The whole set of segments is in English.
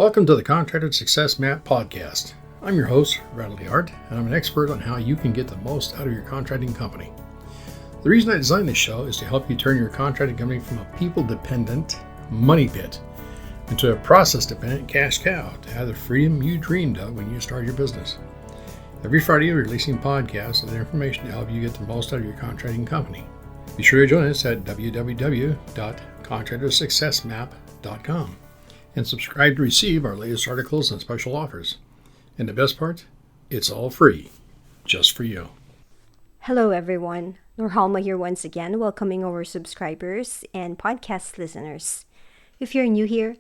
Welcome to the Contractor Success Map podcast. I'm your host, Bradley Hart, and I'm an expert on how you can get the most out of your contracting company. The reason I designed this show is to help you turn your contracting company from a people-dependent money pit into a process-dependent cash cow to have the freedom you dreamed of when you started your business. Every Friday, we're releasing podcasts with information to help you get the most out of your contracting company. Be sure to join us at www.contractorsuccessmap.com. and subscribe to receive our latest articles and special offers. And the best part, it's all free, just for you. Hello everyone, Norhalma here once again, welcoming our subscribers and podcast listeners. If you're new here,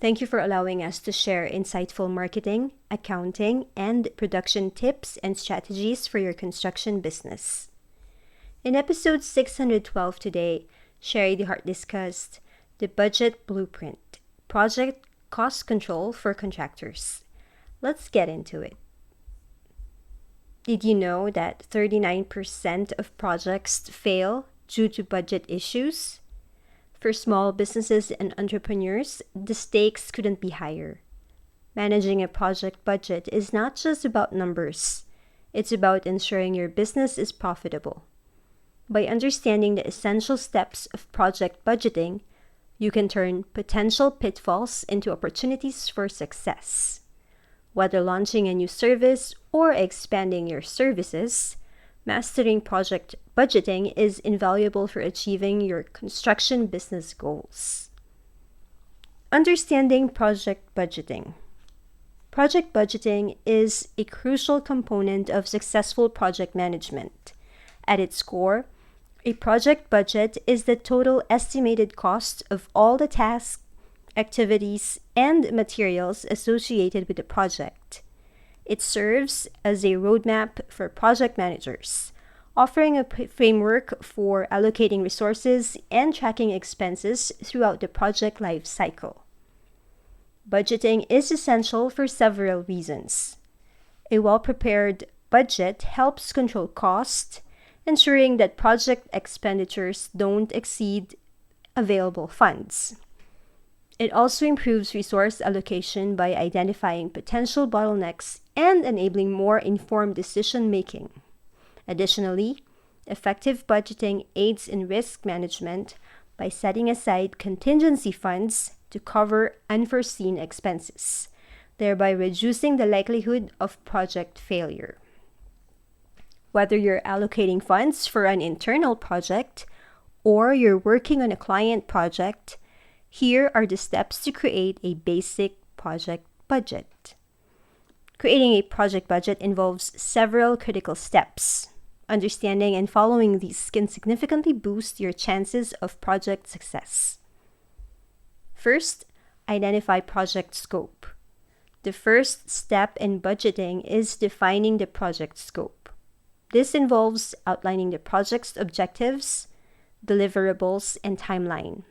thank you for allowing us to share insightful marketing, accounting, and production tips and strategies for your construction business. In episode 612 today, Sherry DeHart discussed the budget blueprint. Project cost control for contractors. Let's get into it. Did you know that 39% of projects fail due to budget issues? For small businesses and entrepreneurs, the stakes couldn't be higher. Managing a project budget is not just about numbers. It's about ensuring your business is profitable. By understanding the essential steps of project budgeting, you can turn potential pitfalls into opportunities for success. Whether launching a new service or expanding your services, mastering project budgeting is invaluable for achieving your construction business goals. Understanding project budgeting. Project budgeting is a crucial component of successful project management. At its core, a project budget is the total estimated cost of all the tasks, activities, and materials associated with the project. It serves as a roadmap for project managers, offering a framework for allocating resources and tracking expenses throughout the project life cycle. Budgeting is essential for several reasons. A well-prepared budget helps control costs, ensuring that project expenditures don't exceed available funds. It also improves resource allocation by identifying potential bottlenecks and enabling more informed decision-making. Additionally, effective budgeting aids in risk management by setting aside contingency funds to cover unforeseen expenses, thereby reducing the likelihood of project failure. Whether you're allocating funds for an internal project or you're working on a client project, here are the steps to create a basic project budget. Creating a project budget involves several critical steps. Understanding and following these can significantly boost your chances of project success. First, identify project scope. The first step in budgeting is defining the project scope. This involves outlining the project's objectives, deliverables, and timeline.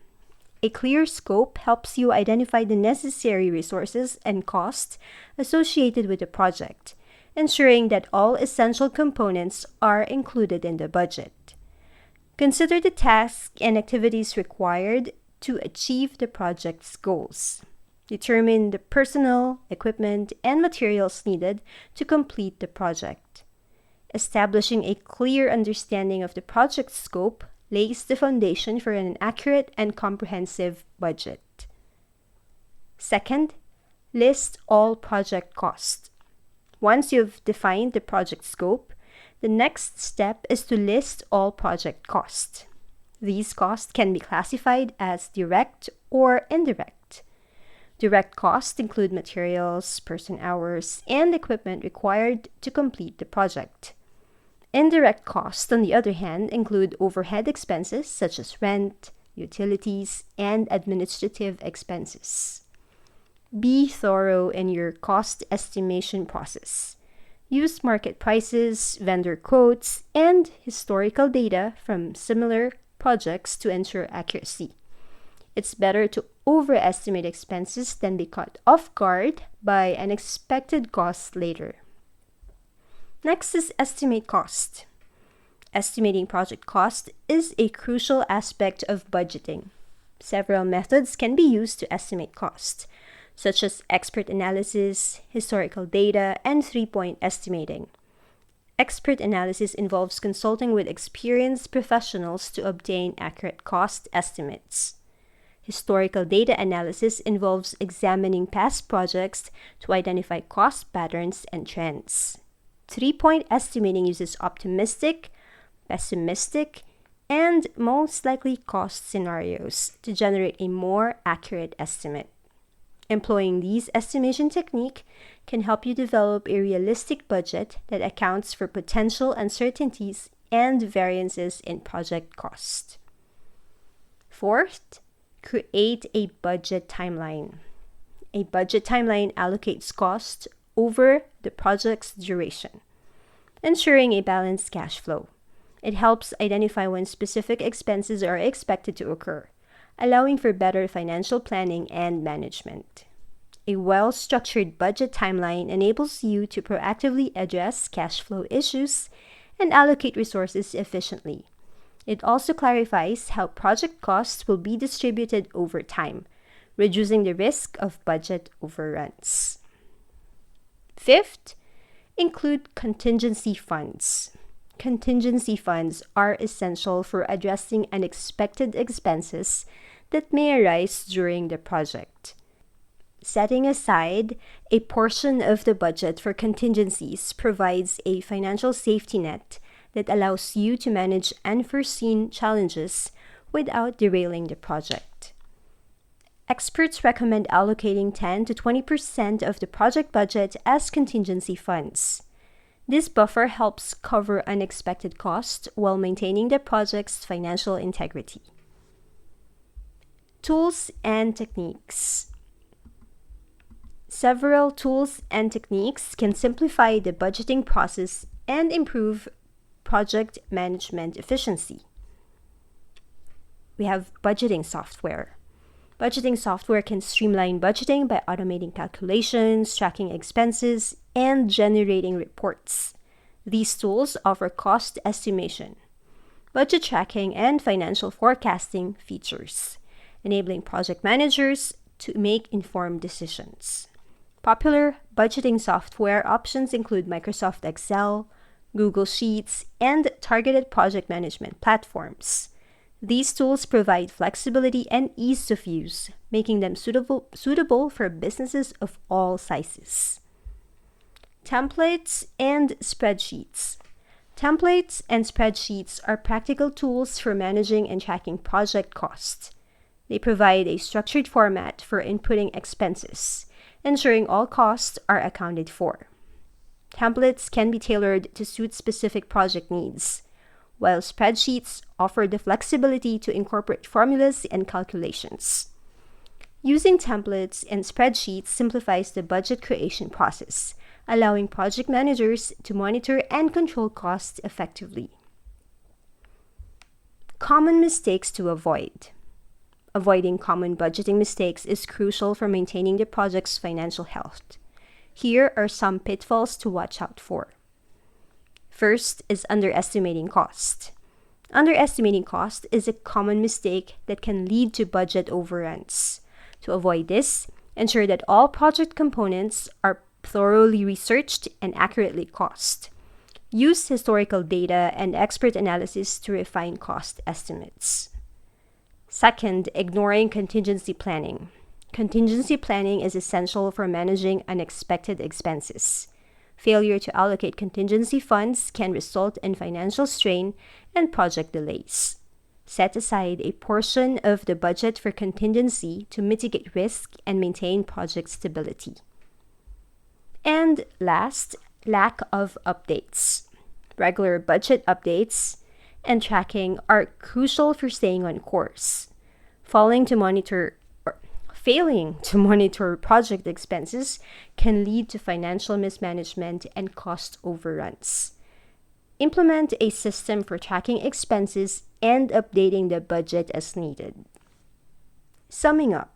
A clear scope helps you identify the necessary resources and costs associated with the project, ensuring that all essential components are included in the budget. Consider the tasks and activities required to achieve the project's goals. Determine the personnel, equipment, and materials needed to complete the project. Establishing a clear understanding of the project scope lays the foundation for an accurate and comprehensive budget. Second, list all project costs. Once you've defined the project scope, the next step is to list all project costs. These costs can be classified as direct or indirect. Direct costs include materials, person hours, and equipment required to complete the project. Indirect costs, on the other hand, include overhead expenses such as rent, utilities, and administrative expenses. Be thorough in your cost estimation process. Use market prices, vendor quotes, and historical data from similar projects to ensure accuracy. It's better to overestimate expenses than be caught off guard by unexpected costs later. Next is estimate cost. Estimating project cost is a crucial aspect of budgeting. Several methods can be used to estimate cost. such as expert analysis, historical data, and three-point estimating. Expert analysis involves consulting with experienced professionals to obtain accurate cost estimates. Historical data analysis involves examining past projects to identify cost patterns and trends. Three-point estimating uses optimistic, pessimistic, and most likely cost scenarios to generate a more accurate estimate. Employing these estimation techniques can help you develop a realistic budget that accounts for potential uncertainties and variances in project cost. Fourth, create a budget timeline. A budget timeline allocates cost over the project's duration, ensuring a balanced cash flow. It helps identify when specific expenses are expected to occur, allowing for better financial planning and management. A well-structured budget timeline enables you to proactively address cash flow issues and allocate resources efficiently. It also clarifies how project costs will be distributed over time, reducing the risk of budget overruns. Fifth, include contingency funds. Contingency funds are essential for addressing unexpected expenses that may arise during the project. Setting aside a portion of the budget for contingencies provides a financial safety net that allows you to manage unforeseen challenges without derailing the project. Experts recommend allocating 10 to 20% of the project budget as contingency funds. This buffer helps cover unexpected costs while maintaining the project's financial integrity. Tools and techniques. Several tools and techniques can simplify the budgeting process and improve project management efficiency. We have budgeting software. Budgeting software can streamline budgeting by automating calculations, tracking expenses, and generating reports. These tools offer cost estimation, budget tracking, and financial forecasting features, enabling project managers to make informed decisions. Popular budgeting software options include Microsoft Excel, Google Sheets, and targeted project management platforms. These tools provide flexibility and ease of use, making them suitable for businesses of all sizes. Templates and spreadsheets. Templates and spreadsheets are practical tools for managing and tracking project costs. They provide a structured format for inputting expenses, ensuring all costs are accounted for. Templates can be tailored to suit specific project needs, while spreadsheets offer the flexibility to incorporate formulas and calculations. Using templates and spreadsheets simplifies the budget creation process, allowing project managers to monitor and control costs effectively. Common mistakes to avoid. Avoiding common budgeting mistakes is crucial for maintaining the project's financial health. Here are some pitfalls to watch out for. First is underestimating cost. Underestimating cost is a common mistake that can lead to budget overruns. To avoid this, ensure that all project components are thoroughly researched and accurately cost. Use historical data and expert analysis to refine cost estimates. Second, ignoring contingency planning. Contingency planning is essential for managing unexpected expenses. Failure to allocate contingency funds can result in financial strain and project delays. Set aside a portion of the budget for contingency to mitigate risk and maintain project stability. And last, lack of updates. Regular budget updates and tracking are crucial for staying on course. Failing to monitor project expenses can lead to financial mismanagement and cost overruns. Implement a system for tracking expenses and updating the budget as needed. Summing up,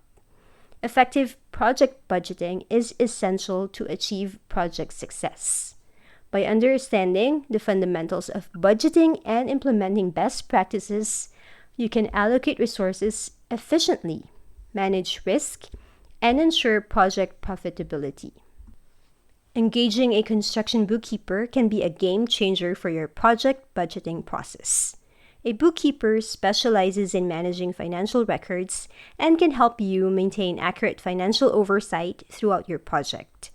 effective project budgeting is essential to achieve project success. By understanding the fundamentals of budgeting and implementing best practices, you can allocate resources efficiently, manage risk, and ensure project profitability. Engaging a construction bookkeeper can be a game changer for your project budgeting process. A bookkeeper specializes in managing financial records and can help you maintain accurate financial oversight throughout your project.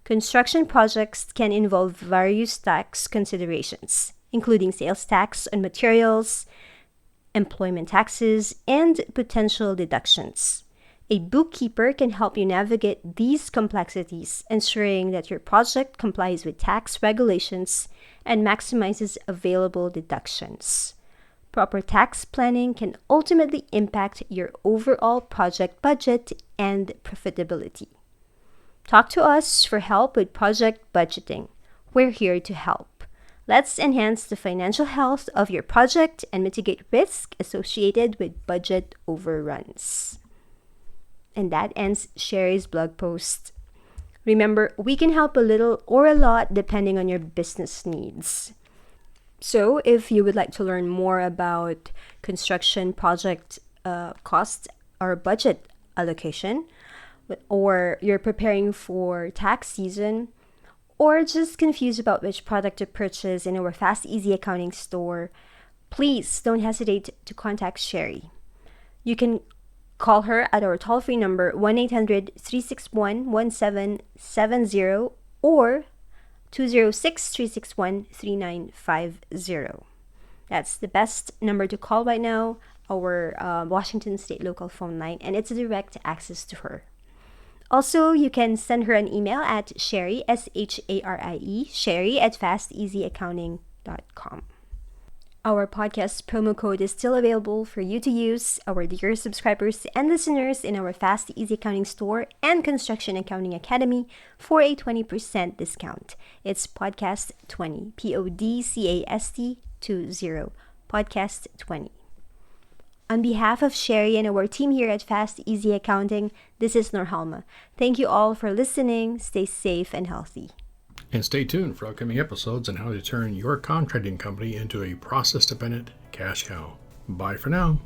Construction projects can involve various tax considerations, including sales tax on materials, employment taxes, and potential deductions. A bookkeeper can help you navigate these complexities, ensuring that your project complies with tax regulations and maximizes available deductions. Proper tax planning can ultimately impact your overall project budget and profitability. Talk to us for help with project budgeting. We're here to help. Let's enhance the financial health of your project and mitigate risk associated with budget overruns. And that ends Sherry's blog post. Remember, we can help a little or a lot depending on your business needs. So, if you would like to learn more about construction project costs or budget allocation, or you're preparing for tax season, or just confused about which product to purchase in our Fast Easy Accounting store, please don't hesitate to contact Sherry. You can call her at our toll-free number 1-800-361-1770 or 206-361-3950. That's the best number to call right now, our Washington State local phone line, and it's a direct access to her. Also, you can send her an email at Sherry, S-H-A-R-I-E, Sherry at fasteasyaccounting.com. Our podcast promo code is still available for you to use, our dear subscribers and listeners, in our Fast Easy Accounting store and Construction Accounting Academy for a 20% discount. It's Podcast20, Podcast 20, Podcast20. On behalf of Sherry and our team here at Fast Easy Accounting, this is Norhalma. Thank you all for listening. Stay safe and healthy. And stay tuned for upcoming episodes on how to turn your contracting company into a process-dependent cash cow. Bye for now.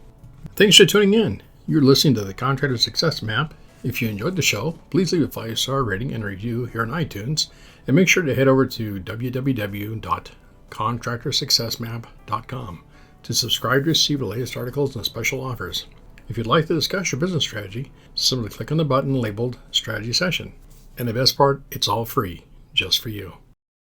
Thanks for tuning in. You're listening to the Contractor Success Map. If you enjoyed the show, please leave a 5-star rating and review here on iTunes. And make sure to head over to www.contractorsuccessmap.com to subscribe to receive the latest articles and special offers. If you'd like to discuss your business strategy, simply click on the button labeled Strategy Session. And the best part, it's all free, just for you.